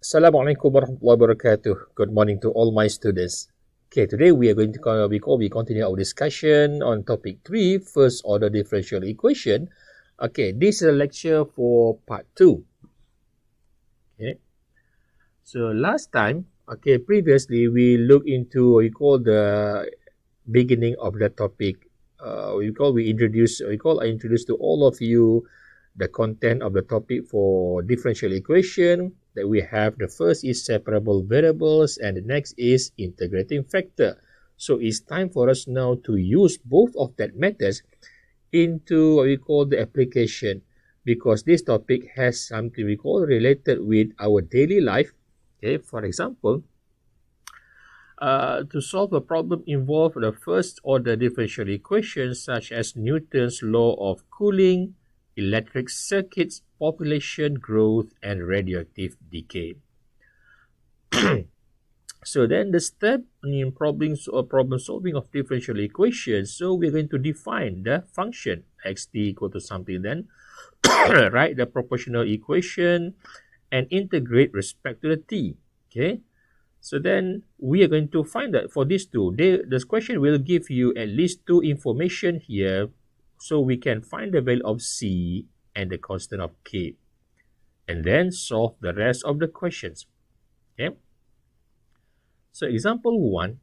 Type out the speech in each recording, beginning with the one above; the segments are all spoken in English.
Assalamualaikum warahmatullahi wabarakatuh. Good morning to all my students. Okay, today we are going to continue our discussion on topic 3, first order differential equation. Okay, this is a lecture for part 2. Okay, so last time, previously we looked into what we call the beginning of the topic. I introduced to all of you the content of the topic for differential equation. That we have, the first is separable variables and the next is integrating factor. So it's time for us now to use both of that methods into what we call the application, because this topic has something we call related with our daily life. Okay, for example, to solve a problem involve the first order differential equations such as Newton's law of cooling, electric circuits, population growth, and radioactive decay. So then the step in problem solving of differential equations, so we're going to define the function xt equal to something, then write the proportional equation and integrate respect to the t. Okay, so then we are going to find that for these two, this question will give you at least two information here, so we can find the value of c and the constant of k, and then solve the rest of the questions. Okay. So example 1,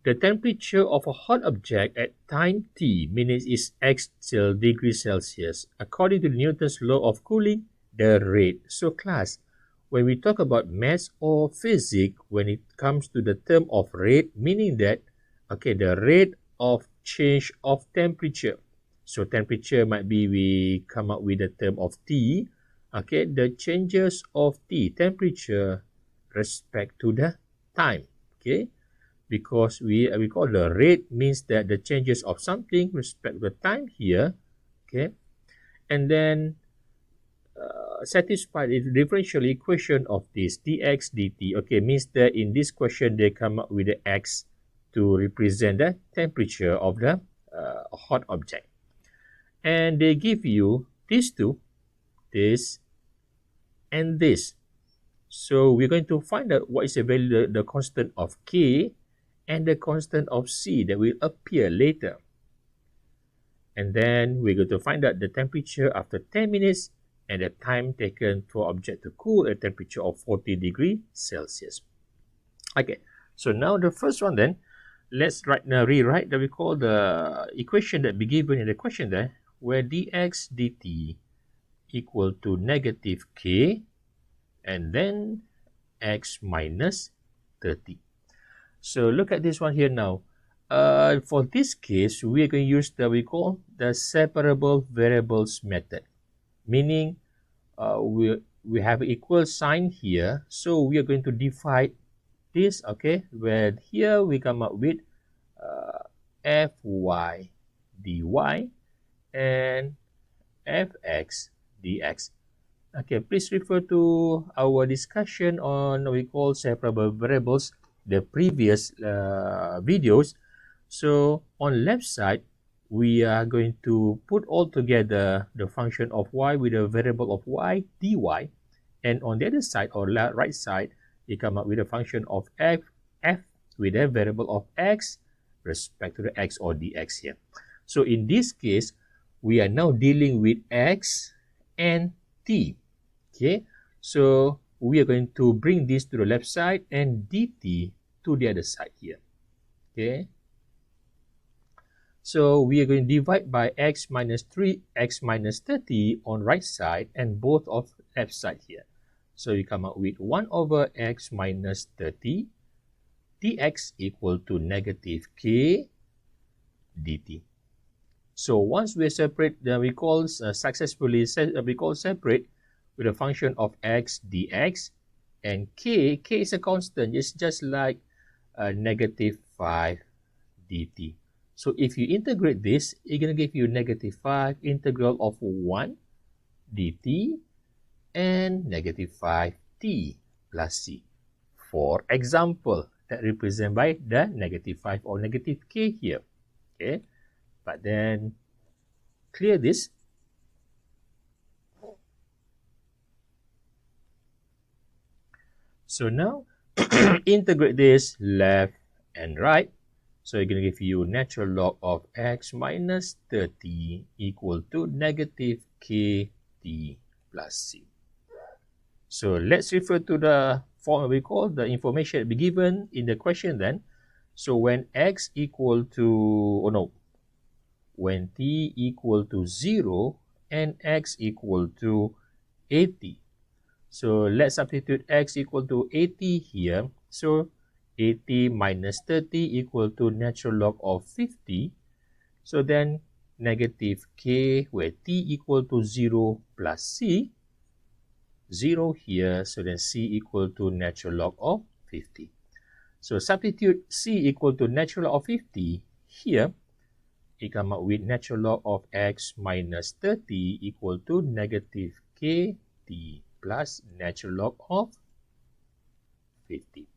the temperature of a hot object at time t minutes is x till degrees Celsius. According to Newton's law of cooling, the rate. So class, when we talk about maths or physics, when it comes to the term of rate, meaning that, okay, the rate of change of temperature. So temperature might be, we come up with the term of T, okay, the changes of T, temperature, respect to the time, okay, because we call the rate means that the changes of something respect to the time here, okay, and then satisfy the differential equation of this dx dt, okay, means that in this question they come up with the x to represent the temperature of the hot object, and they give you these two, this and this. So we're going to find out what is the value, the constant of k and the constant of c that will appear later. And then we're going to find out the temperature after 10 minutes and the time taken for object to cool at a temperature of 40 degrees Celsius. Okay, so now the first one then, let's rewrite that we call the equation that be given in the question there, where dx dt equal to negative k and then x minus 30. So look at this one here now. For this case, we are going to use we call the separable variables method, meaning we have equal sign here, so we are going to divide this, okay, where here we come up with fy dy and fx dx. Okay, please refer to our discussion on what we call separable variables, the previous videos. So on left side, we are going to put all together the function of y with a variable of y dy, and on the other side or right side, you come up with a function of f with a variable of x respect to the x or dx here. So in this case, we are now dealing with x and t. Okay, so we are going to bring this to the left side and dt to the other side here. Okay, so we are going to divide by x minus 3, x minus 30 on right side and both of left side here. So you come out with 1 over x minus 30 dx equal to negative k dt. So once we separate, we call successfully separate with a function of x dx, and k is a constant. It's just like negative 5 dt. So if you integrate this, it's going to give you negative 5 integral of 1 dt and negative 5t plus c. For example, that represented by the negative 5 or negative k here. Okay, but then clear this. So now, integrate this left and right. So it's going to give you natural log of x minus 30 equal to negative kt plus c. So let's refer to the form we call the information be given in the question then. So when x equal to, when t equal to 0 and x equal to 80. So let's substitute x equal to 80 here. So 80 minus 30 equal to natural log of 50. So then negative k where t equal to 0 plus c. 0 here, so then c equal to natural log of 50. So substitute c equal to natural log of 50 here. It come out with natural log of x minus 30 equal to negative kt plus natural log of 50.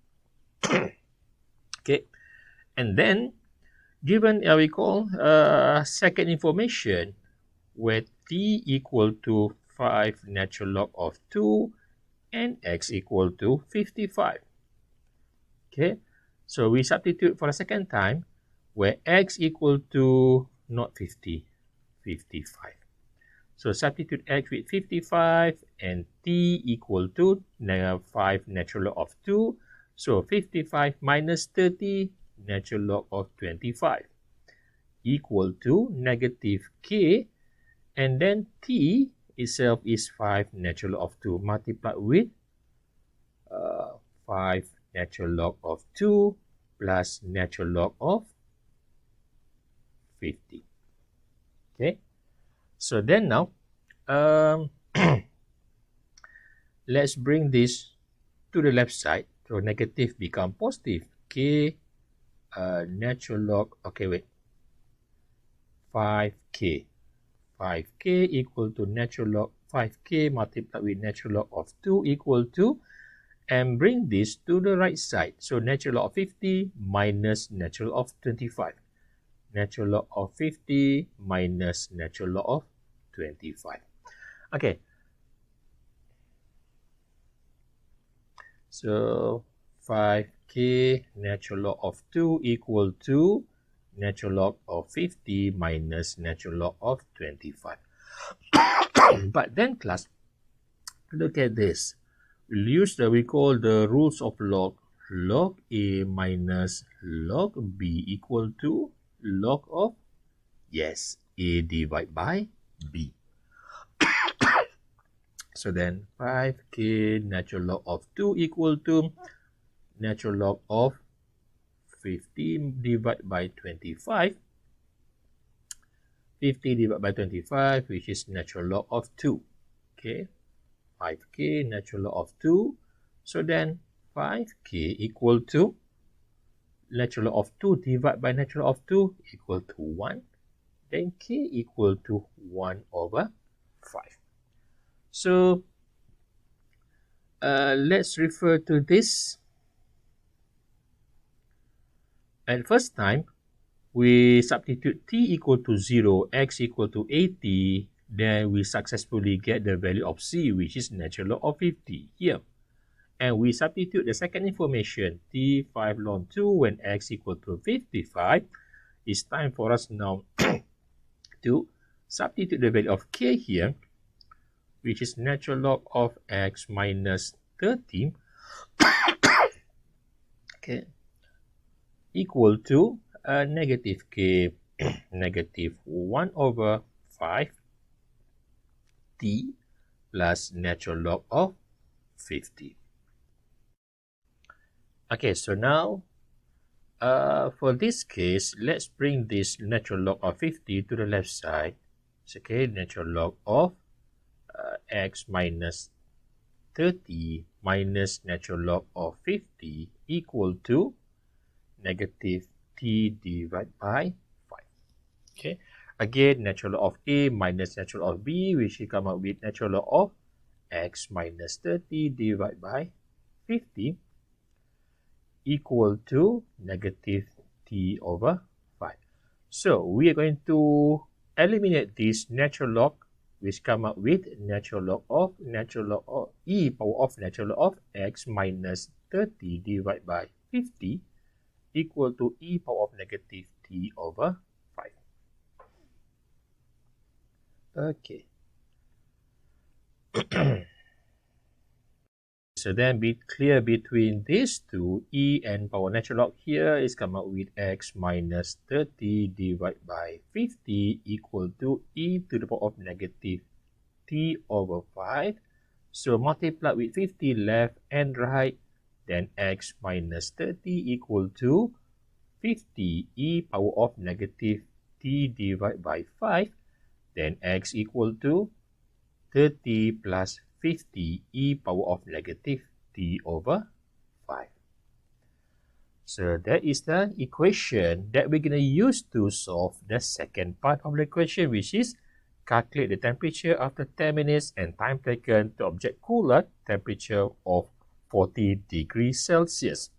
Okay, and then given we call second information where t equal to 5 natural log of 2 and x equal to 55. Okay, so we substitute for the second time where x equal to not 50, 55. So substitute x with 55 and t equal to 5 natural log of 2. So 55 minus 30 natural log of 25 equal to negative k, and then t itself is 5 natural log of 2 multiplied with 5 natural log of 2 plus natural log of 50. Okay, so then now let's bring this to the left side. So negative become positive. K natural log, okay, wait, 5k. 5k equal to natural log 5k multiplied with natural log of 2 equal to, and bring this to the right side. So natural log of 50 minus natural log of 25. Natural log of 50 minus natural log of 25. Okay. So 5k natural log of 2 equal to natural log of 50 minus natural log of 25. But then class, look at this. We'll use we call the rules of log. Log A minus log B equal to log of, yes, A divided by B. So then 5k natural log of 2 equal to natural log of 50 divided by 25. 50 divided by 25, which is natural log of 2. Okay, 5k natural log of 2. So then 5k equal to natural log of 2 divided by natural log of 2 equal to 1. Then k equal to 1 over 5. So let's refer to this. At first time, we substitute t equal to 0, x equal to 80. Then we successfully get the value of c, which is natural log of 50 here. And we substitute the second information, t 5 log 2 when x equal to 55. It's time for us now to substitute the value of k here, which is natural log of x minus 30, okay, equal to negative k, negative 1 over 5 t plus natural log of 50. Okay, so now for this case, let's bring this natural log of 50 to the left side. It's okay, natural log of x minus 30 minus natural log of 50 equal to negative t divided by 5. Okay, again, natural log of a minus natural log of b, which will come out with natural log of x minus 30 divided by 50 equal to negative t over 5. So we are going to eliminate this natural log which come up with natural log of e power of natural log of x minus 30 divided by 50 equal to e power of negative t over 5. Okay. So then be clear between these two, e and power natural log here is come out with x minus 30 divided by 50 equal to e to the power of negative t over 5. So multiply with 50 left and right, then x minus 30 equal to 50 e power of negative t divided by 5, then x equal to 30 plus 50 e power of negative t over 5. So that is the equation that we're going to use to solve the second part of the equation, which is calculate the temperature after 10 minutes and time taken to object cooler temperature of 40 degrees Celsius.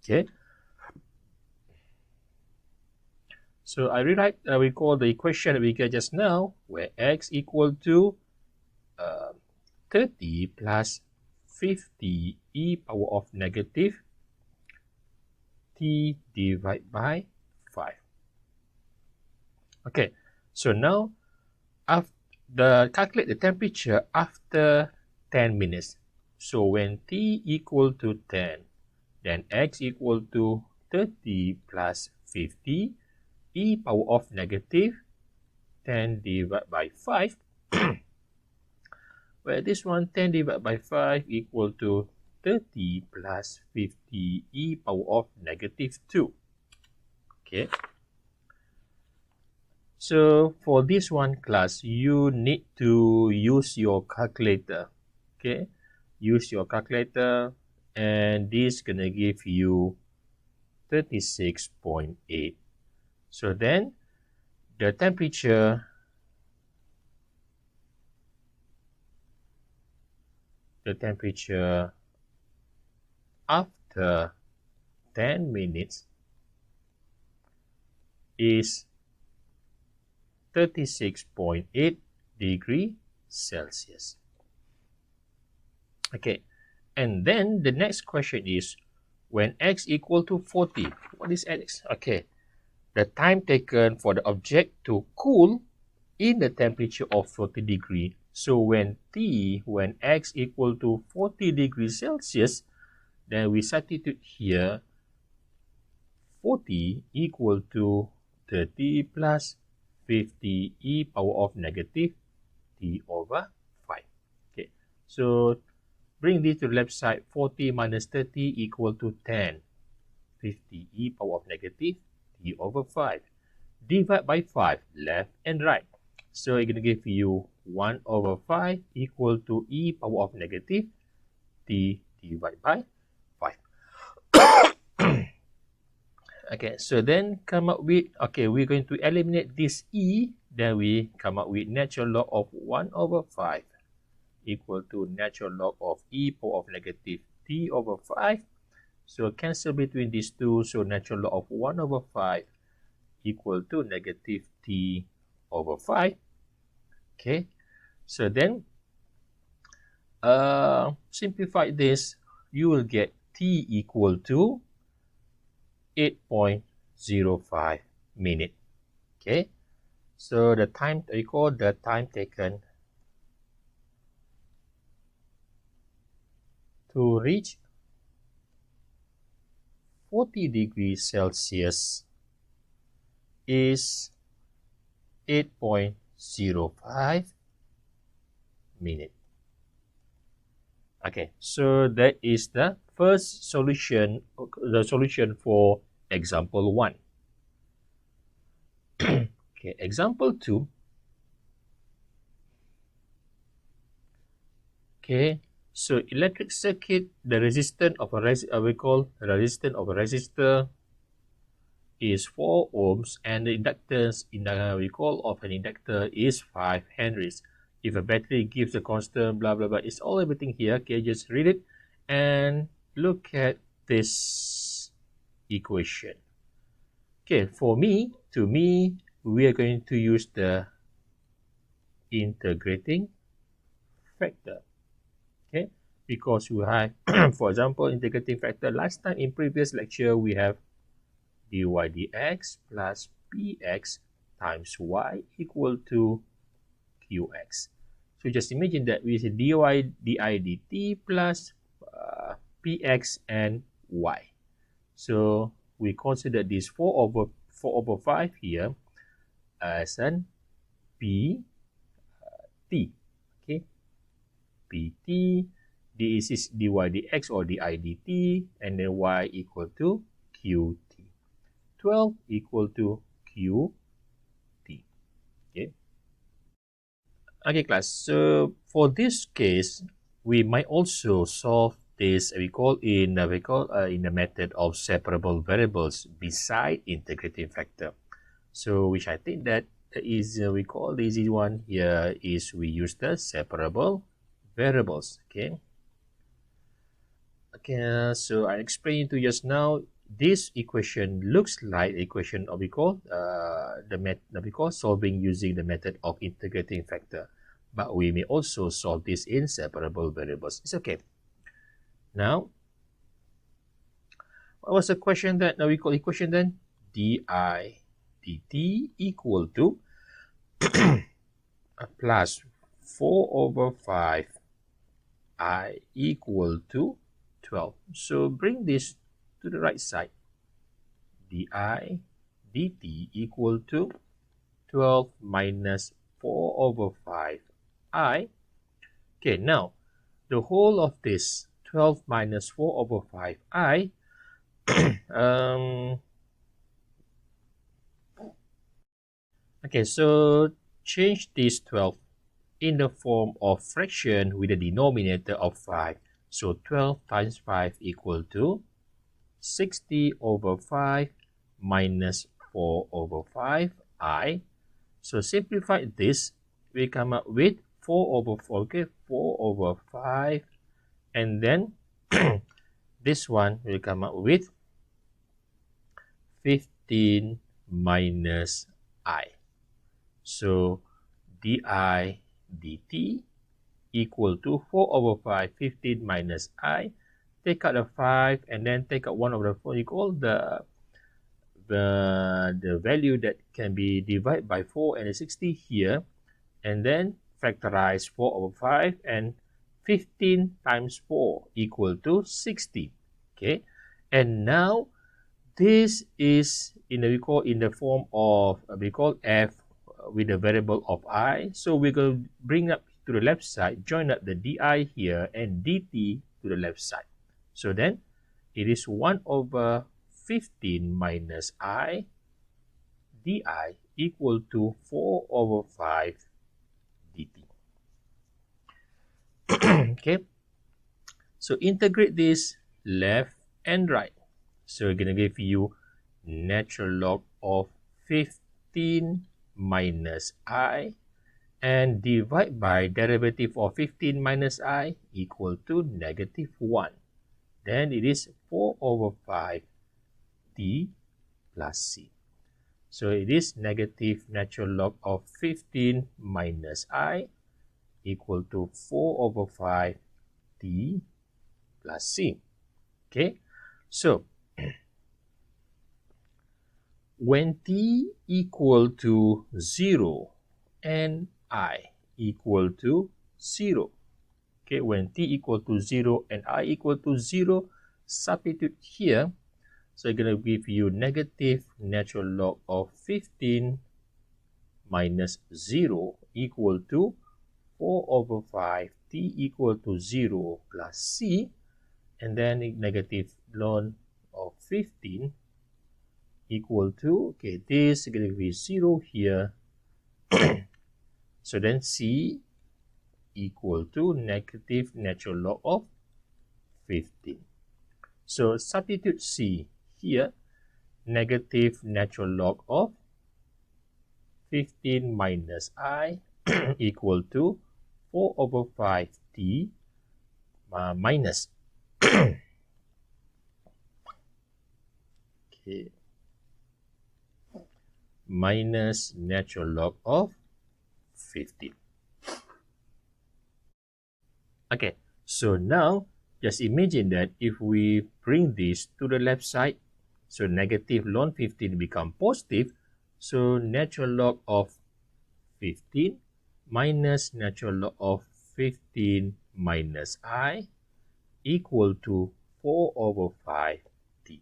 Okay. So I rewrite, recall the equation that we get just now, where x equal to 30 plus 50 e power of negative t divided by 5. Okay, so now calculate the temperature after 10 minutes. So when t equal to 10, then x equal to 30 plus 50 e power of negative 10 divided by 5. Where this one 10 divided by 5 equal to 30 plus 50 e power of negative 2. Okay. So for this one class, you need to use your calculator. Okay. Use your calculator and this gonna give you 36.8. So then the temperature after 10 minutes is 36.8 degrees Celsius. Okay, and then the next question is, when x equal to 40, what is x? Okay, the time taken for the object to cool in the temperature of 40 degrees. So when x equal to 40 degrees Celsius, then we substitute here 40 equal to 30 plus 50 e power of negative t over 5. Okay, so bring this to the left side. 40 minus 30 equal to 10. 50 e power of negative t over 5. Divide by 5, left and right. So it's going to give you 1 over 5 equal to e power of negative t divided by 5. Okay, so then come up with, okay, we're going to eliminate this e. Then we come up with natural log of 1 over 5 equal to natural log of e power of negative t over 5. So cancel between these two. So natural log of 1 over 5 equal to negative t over 5. Okay, so then simplify this, you will get t equal to 8.05 minutes. Okay, so the time taken to reach 40 degrees Celsius is 8.05 minutes. Okay, so that is the first solution, the solution for example 1. Okay, example 2. Okay, so electric circuit, the resistance of a resistor is 4 ohms and the inductance of an inductor is 5 henries. If a battery gives a constant, blah blah blah, it's all everything here. Okay, just read it and look at this equation. Okay, to me, we are going to use the integrating factor. Okay, because we have, for example, integrating factor. Last time in previous lecture, we have dy dx plus px times y equal to qx. So just imagine that we say dy di dt plus px and y. So we consider this 4 over 5 here as an pt. Okay, pt. This is dy dx or di dt, and then y equal to qt. 12 equal to qt. Okay. Okay, class. So for this case, we might also solve this we call in the method of separable variables beside integrating factor. So which I think that is we call the easy one here is we use the separable variables. Okay. Okay, so I explained to you just now. This equation looks like equation of we call solving using the method of integrating factor, but we may also solve this in separable variables. It's okay. Now, what was the question that now we call equation then? Di dt equal to plus 4 over 5 I equal to 12. So bring this to the right side. Di dt equal to 12 minus 4 over 5 I. Okay, now the whole of this 12 minus 4 over 5 I okay, so change this 12 in the form of fraction with a denominator of 5. So 12 times 5 equal to 60 over 5 minus 4 over 5 I. So simplify this, we come up with 4 over 4, okay, 4 over 5, and then this one will come up with 15 minus I. So di dt equal to 4 over 5, 15 minus I. Take out the 5 and then take out 1 over the 4 equal the value that can be divided by 4 and 60 here, and then factorize 4 over 5, and 15 times 4 equal to 60. Okay, and now this is in the form of we call f with the variable of I. So we're going to bring up to the left side, join up the di here and dt to the left side. So then it is 1 over 15 minus I di equal to 4 over 5 dt. Okay, so integrate this left and right. So we're going to give you natural log of 15 minus I and divide by derivative of 15 minus I equal to negative 1. Then it is 4 over 5 t plus c. So it is negative natural log of 15 minus I equal to 4 over 5 t plus c. Okay, so when t equal to 0 and I equal to 0, okay, when t equal to 0 and I equal to 0, substitute here. So I'm going to give you negative natural log of 15 minus 0 equal to 4 over 5 t equal to 0 plus c, and then negative ln of 15 equal to, okay, this is going to be 0 here. So then c equal to negative natural log of 15. So substitute c here, negative natural log of 15 minus I equal to 4 over 5 t minus okay, minus natural log of 15. Okay, so now just imagine that if we bring this to the left side, so negative ln 15 become positive, so natural log of 15 minus natural log of 15 minus I equal to 4 over 5t.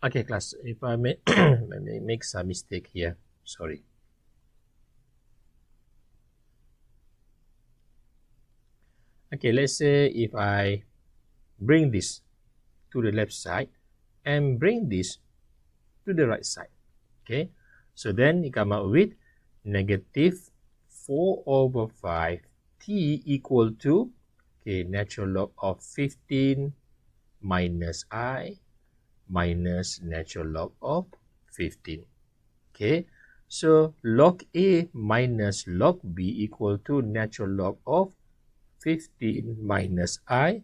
Okay, class, if I may, I may make some mistake here, sorry. Okay, let's say if I bring this to the left side and bring this to the right side. Okay, so then you come out with negative 4 over 5 t equal to, okay, natural log of 15 minus I minus natural log of 15. Okay, so log A minus log B equal to natural log of 15 minus I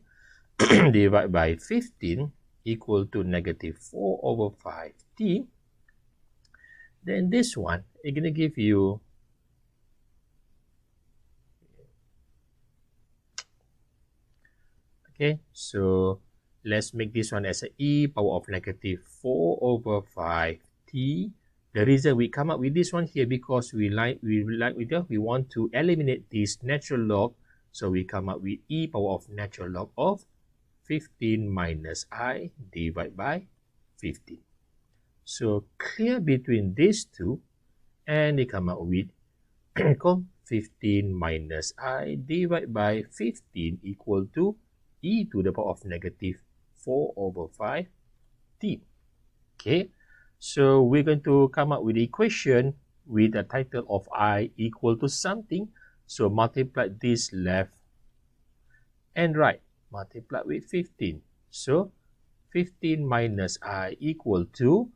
divided by 15 equal to negative 4 over 5t. Then this one is going to give you okay, so let's make this one as a e power of negative 4 over 5t. The reason we come up with this one here because we want to eliminate this natural log, so we come up with e power of natural log of 15 minus I divided by 15. So clear between these two, and they come out with 15 minus I divided by 15 equal to e to the power of negative 4 over 5t. Okay, so we're going to come up with the equation with a title of I equal to something. So multiply this left and right. Multiply with 15. So 15 minus I equal to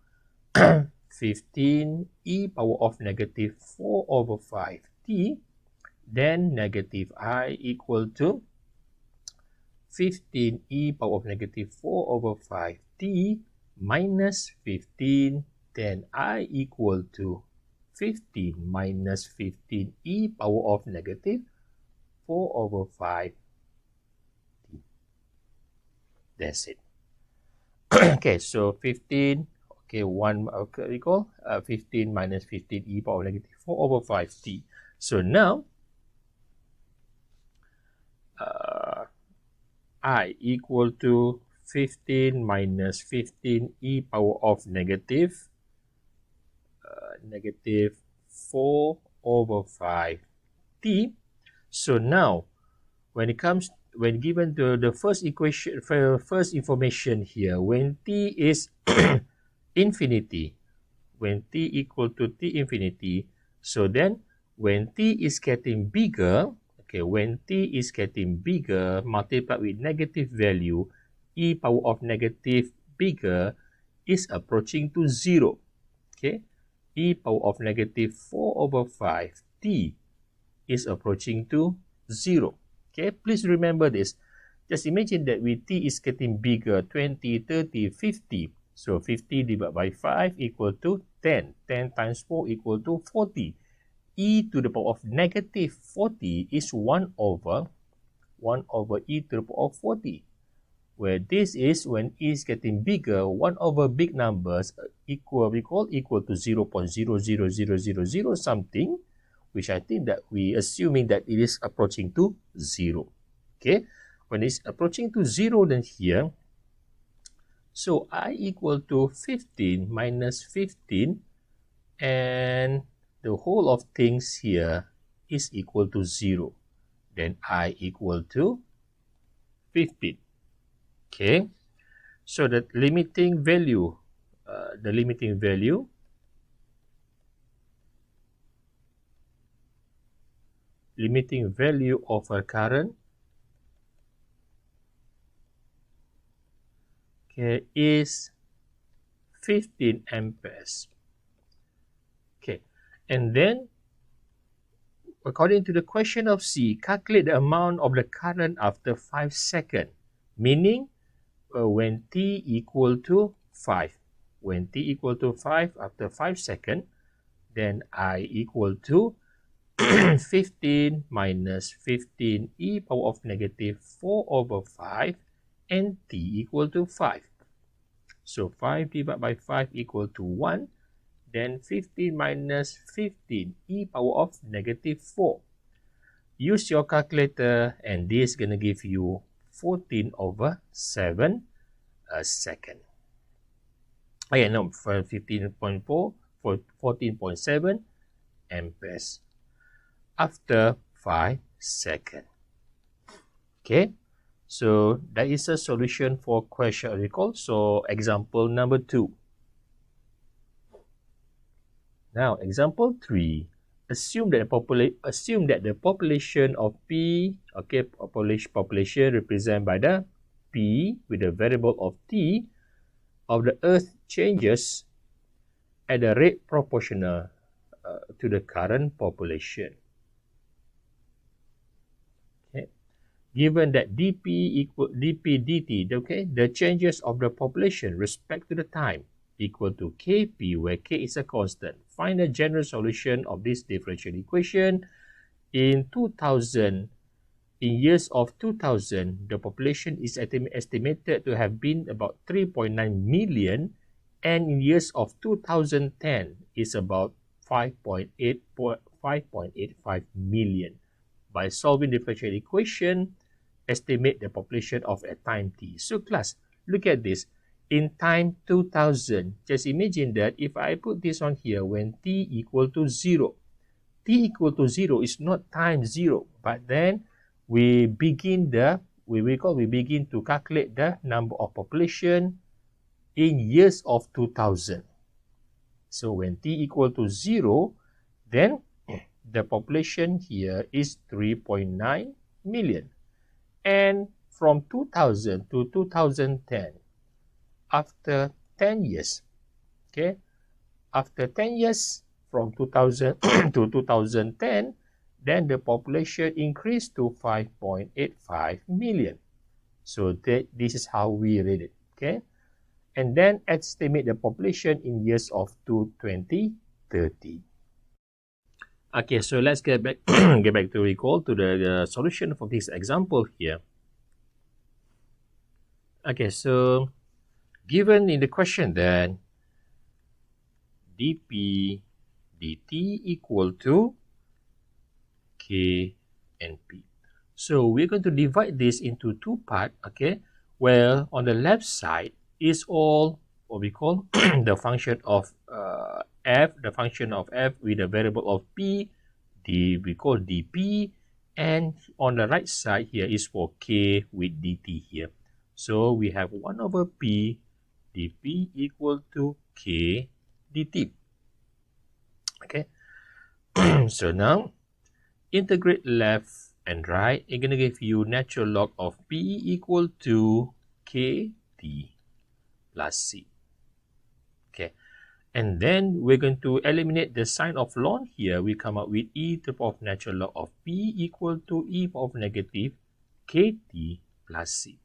15 e power of negative 4 over 5t. Then negative I equal to 15 e power of negative 4 over 5t minus 15. Then I equal to 15 minus 15 e power of negative 4 over 5. That's it. Okay, so 15, okay, 15 minus 15 e power of negative 4 over 5t. So now, I equal to 15 minus 15 e power of negative 4 over 5t. So now, when given the first equation, first information here, when t is infinity, when t equal to t infinity, so then when t is getting bigger, okay, when t is getting bigger, multiplied with negative value, e power of negative bigger is approaching to 0. Okay, e power of negative 4 over 5t is approaching to 0. Okay, please remember this. Just imagine that with t is getting bigger, 20, 30, 50. So 50 divided by 5 equal to 10. 10 times 4 equal to 40. E to the power of negative 40 is 1 over e to the power of 40. Where this is when e is getting bigger, 1 over big numbers equal to 0.00000 something, which I think that we assuming that it is approaching to 0. Okay, when it's approaching to 0, then here, so I equal to 15 minus 15, and the whole of things here is equal to 0. Then I equal to 15. Okay, so the limiting value of a current, okay, is 15 amperes. Okay, and then according to the question of C, calculate the amount of the current after 5 seconds, meaning when t equal to 5. When t equal to 5 after 5 seconds, then I equal to 15 minus 15 e power of negative 4 over 5 and t equal to 5. So 5 divided by 5 equal to 1. Then 15 minus 15 e power of negative 4. Use your calculator and this is going to give you 14 over 7 a second. Oh yeah, no, for 15.4 for 14.7 amperes after 5 seconds. Okay, so that is a solution for question recall. So example number 2. Now example 3. Assume that the population of P, okay, population represented by the P with the variable of T of the Earth changes at a rate proportional to the current population. Okay. Given that dP equal dP dt, okay, the changes of the population respect to the time equal to Kp, where K is a constant. Find a general solution of this differential equation. In years of 2000, the population is estimated to have been about 3.9 million, and in years of 2010 is about 5.85 million. By solving the differential equation, estimate the population of a time t. So class, look at this. In time 2000, just imagine that if I put this on here when t equal to 0. T equal to 0 is not time 0, but then we begin to calculate the number of population in years of 2000. So when t equal to 0, then the population here is 3.9 million. And from 2000 to 2010, after 10 years, okay, after 10 years from 2000 to 2010, then the population increased to 5.85 million. So this is how we read it, okay? And then estimate the population in years of 2030. Okay, so let's get back to recall to the solution for this example here. Okay, so given in the question that dP dt equal to K and P. So we're going to divide this into two parts, okay? Well, on the left side is all what we call the function of f, the function of f with a variable of p, we call dp, and on the right side here is for k with dt here. So we have 1 over p dp equal to k dt. Okay, so now integrate left and right. It's going to give you natural log of p equal to kt plus c. Okay, and then we're going to eliminate the sign of ln here. We come up with e to the power of natural log of p equal to e power of negative kt plus c.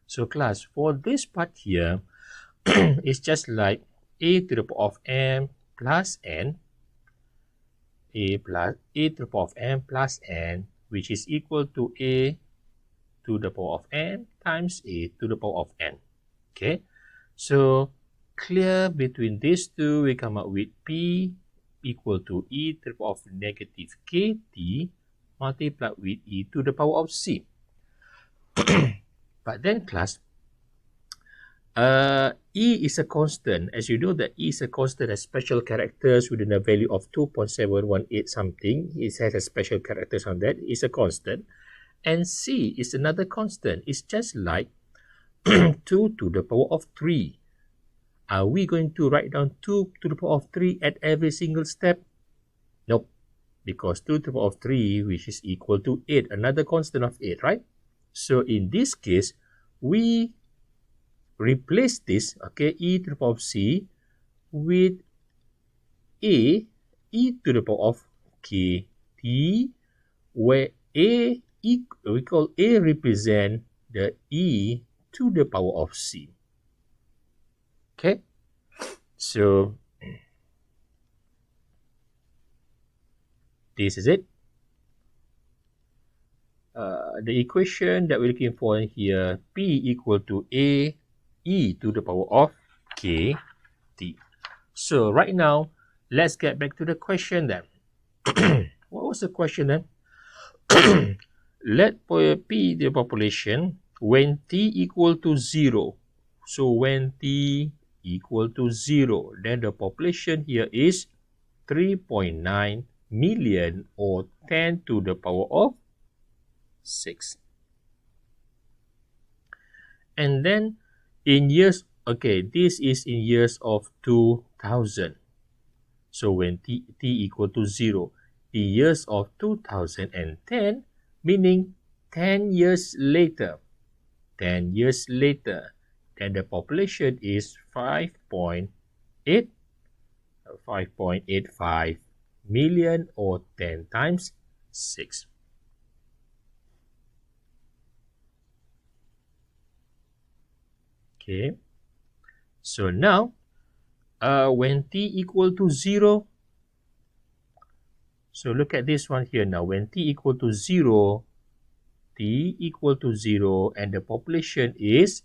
So class, for this part here, it's just like a to the power of m plus n, a to the power of m plus n, which is equal to a to the power of n times a to the power of n. Okay, so clear between these two, we come up with p equal to e to the power of negative kt multiplied with e to the power of c. But then class, e is a constant. As you know that e is a constant, has special characters within a value of 2.718 something. It has a special characters on that. It's a constant. And c is another constant. It's just like 2 to the power of 3. Are we going to write down 2 to the power of 3 at every single step? Nope. Because 2 to the power of 3, which is equal to 8. Another constant of 8, right? So in this case, we replace this, okay, e to the power of c with e to the power of kt, where we call a represent the e to the power of c. Okay, so this is it. The equation that we're looking for here, P equal to A e to the power of k t. So right now, let's get back to the question then. What was the question then? Let P the population when t equal to 0. So when t equal to 0, then the population here is 3.9 million or 10 to the power of 6. And then in years, okay, this is in years of 2000. So when t equal to 0, in years of 2010, meaning 10 years later, 10 years later, then the population is 5.85 million or 10 times 6. Okay, so now when t equal to 0, so look at this one here now. When t equal to 0, and the population is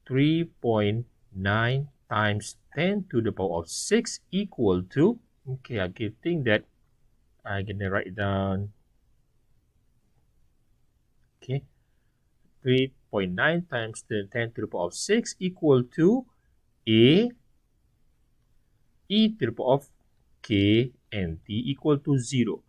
3.9 times 10 to the power of 6 equal to, okay, I think that I'm going to write down, okay, 3.9 times 10 to the power of 6 equal to A e to the power of k and t equal to 0.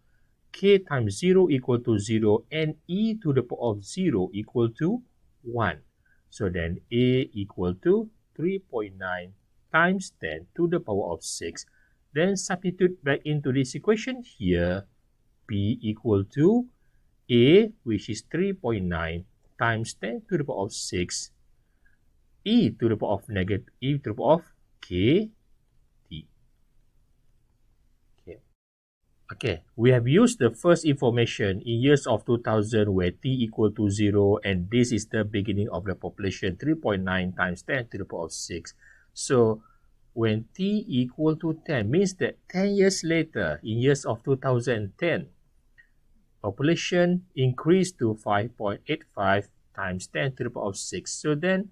K times 0 equal to 0 and e to the power of 0 equal to 1. So then A equal to 3.9 times 10 to the power of 6. Then substitute back into this equation here. P equal to A, which is 3.9 times 10 to the power of 6. E to the power of e to the power of k t. Okay, we have used the first information in years of 2000 where t equal to 0 and this is the beginning of the population 3.9 times 10 to the power of 6. So when t equal to 10 means that 10 years later in years of 2010, population increased to 5.85 times 10 to the power of 6. So then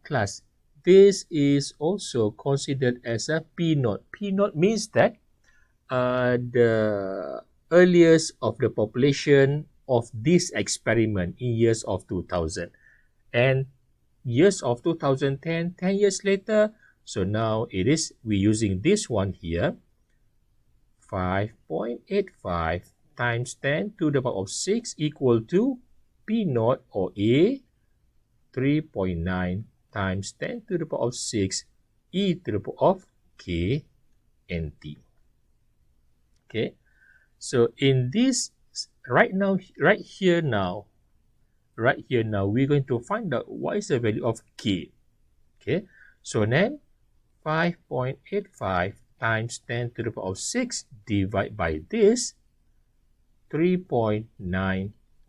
class, this is also considered as a P naught. P naught means that the earliest of the population of this experiment in years of 2000 and years of 2010, 10 years later. So now it is, we're using this one here, 5.85 times 10 to the power of 6 equal to P naught or A, 3.9 times 10 to the power of 6 e to the power of k and t. Okay, so in this right here now, we're going to find out what is the value of k. Okay, so then 5.85 times 10 to the power of 6 divided by this 3.9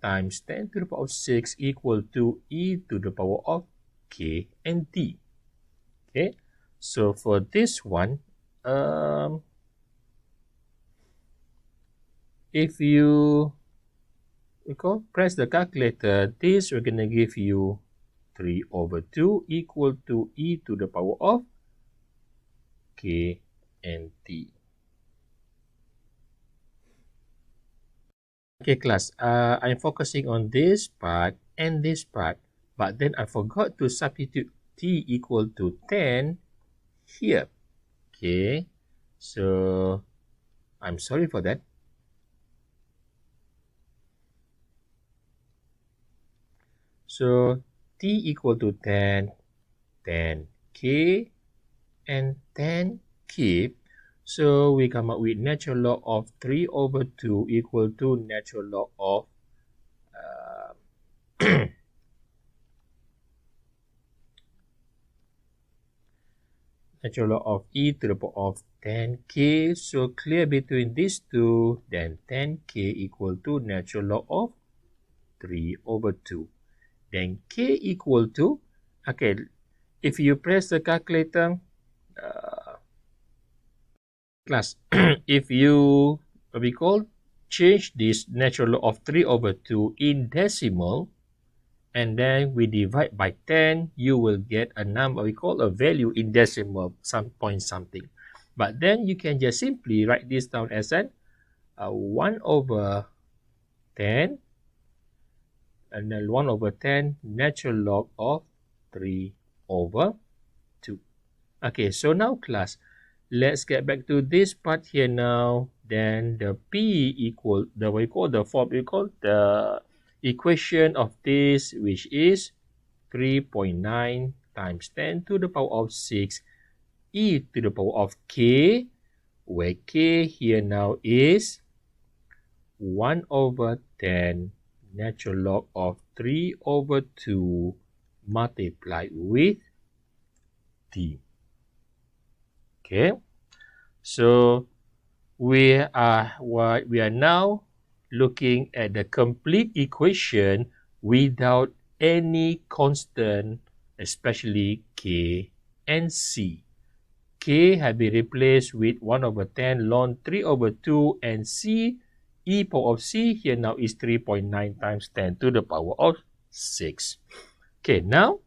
times 10 to the power of 6 equal to e to the power of k and t. Okay, so for this one, if you press the calculator, this we're going to give you 3 over 2 equal to e to the power of k and t. Okay, class, I'm focusing on this part and this part, but then I forgot to substitute t equal to 10 here. Okay, so I'm sorry for that. So t equal to 10, 10k, and 10k. So we come up with natural log of 3 over 2 equal to natural log of natural log of e to the power of 10k. So clear between these two, then 10k equal to natural log of 3 over 2. Then k equal to, okay, if you press the calculator, class, if you, what we call, change this natural log of 3 over 2 in decimal, and then we divide by 10, you will get a number, we call a value in decimal, some point something. But then you can just simply write this down as an 1 over 10, and then 1 over 10 natural log of 3 over 2. Okay, so now class, let's get back to this part here now. Then the P equal, the we call the form, we call the equation of this, which is 3.9 times 10 to the power of 6 e to the power of k, where k here now is 1 over 10 natural log of 3 over 2 multiplied with t. Okay, so we are now looking at the complete equation without any constant, especially k and c. K have been replaced with 1 over 10 ln 3 over 2, and c, e power of c here now is 3.9 times 10 to the power of 6. Okay, now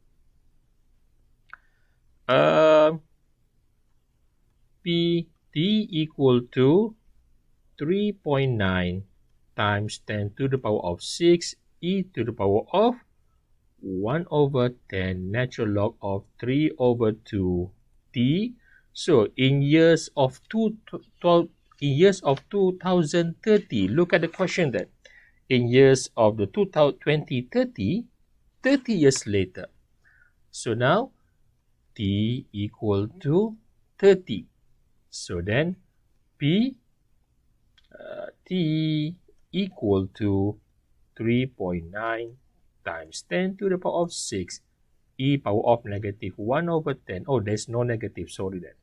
P t equal to 3.9 times 10 to the power of 6 e to the power of 1 over 10 natural log of 3 over 2 t. So in years of 2030, look at the question then. In years of the 2030, 30 years later. So now t equal to 30. So then P t equal to 3.9 times 10 to the power of 6 e power of negative 1 over 10. Oh, there's no negative, sorry then.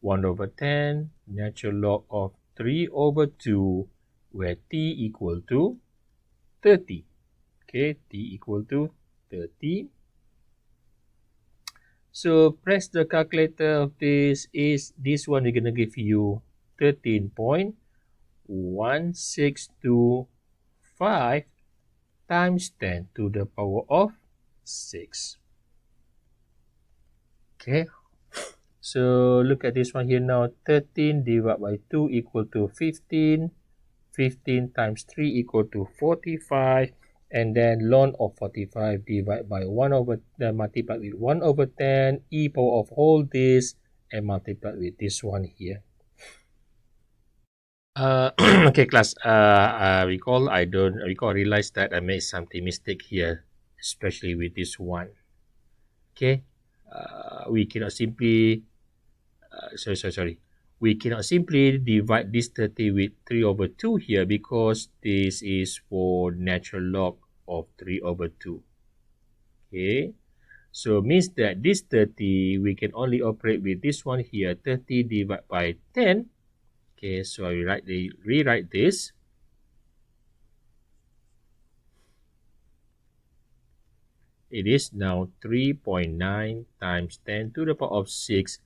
One over 10 natural log of 3 over 2, where t equal to 30. Okay, t equal to 30. So press the calculator of this one is going to give you 13.1625 times 10 to the power of 6. Okay, so look at this one here now. 13 divided by 2 equal to 15. 15 times 3 equal to 45. And then ln of 45 divided by 1 over, multiplied with 1 over 10, e power of all this, and multiplied with this one here. Okay, class, I realize that I made something mistake here, especially with this one. Okay, we cannot simply, sorry. We cannot simply divide this 30 with 3 over 2 here, because this is for natural log of 3 over 2. Okay, so means that this 30, we can only operate with this one here, 30 divided by 10. Okay, so I rewrite this. It is now 3.9 times 10 to the power of 6.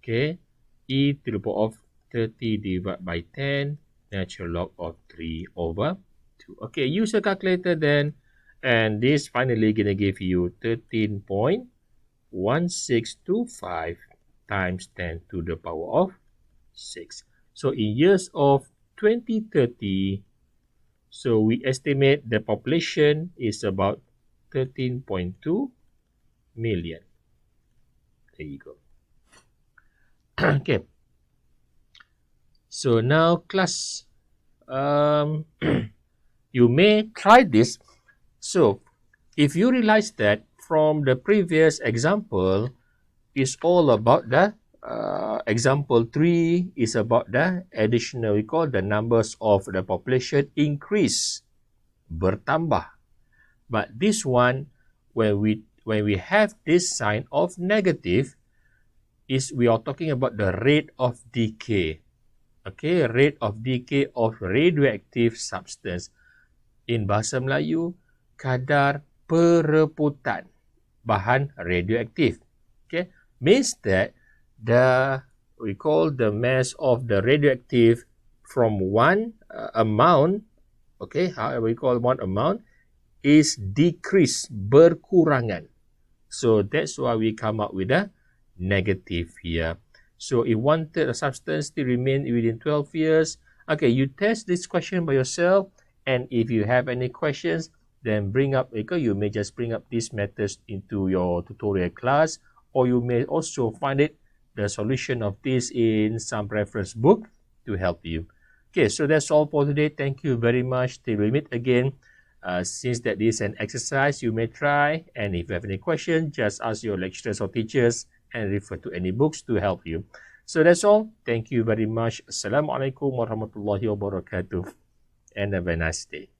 Okay, e to the power of 30 divided by 10 natural log of 3 over 2. Okay, use a calculator then, and this finally gonna give you 13.1625 times 10 to the power of 6. So in years of 2030, so we estimate the population is about 13.2 million. There you go. Okay, so now class, you may try this. So if you realize that from the previous example is all about the example 3 is about the additional, we call the numbers of the population increase, bertambah. But this one, when we have this sign of negative, is we are talking about the rate of decay. Okay, rate of decay of radioactive substance. In bahasa Melayu, kadar perebutan. bahan radioaktif. Okay, means that we call the mass of the radioactive from one amount, okay, however we call one amount, is decreased, berkurangan. So that's why we come up with a negative here. So if wanted a substance to remain within 12 years, okay, you test this question by yourself, and if you have any questions, then you may just bring up these methods into your tutorial class, or you may also find the solution of this in some reference book to help you. Okay, so that's all for today. Thank you very much. Till we meet again. Since that is an exercise, you may try, and if you have any questions, just ask your lecturers or teachers and refer to any books to help you. So that's all. Thank you very much. Assalamualaikum warahmatullahi wabarakatuh, and have a nice day.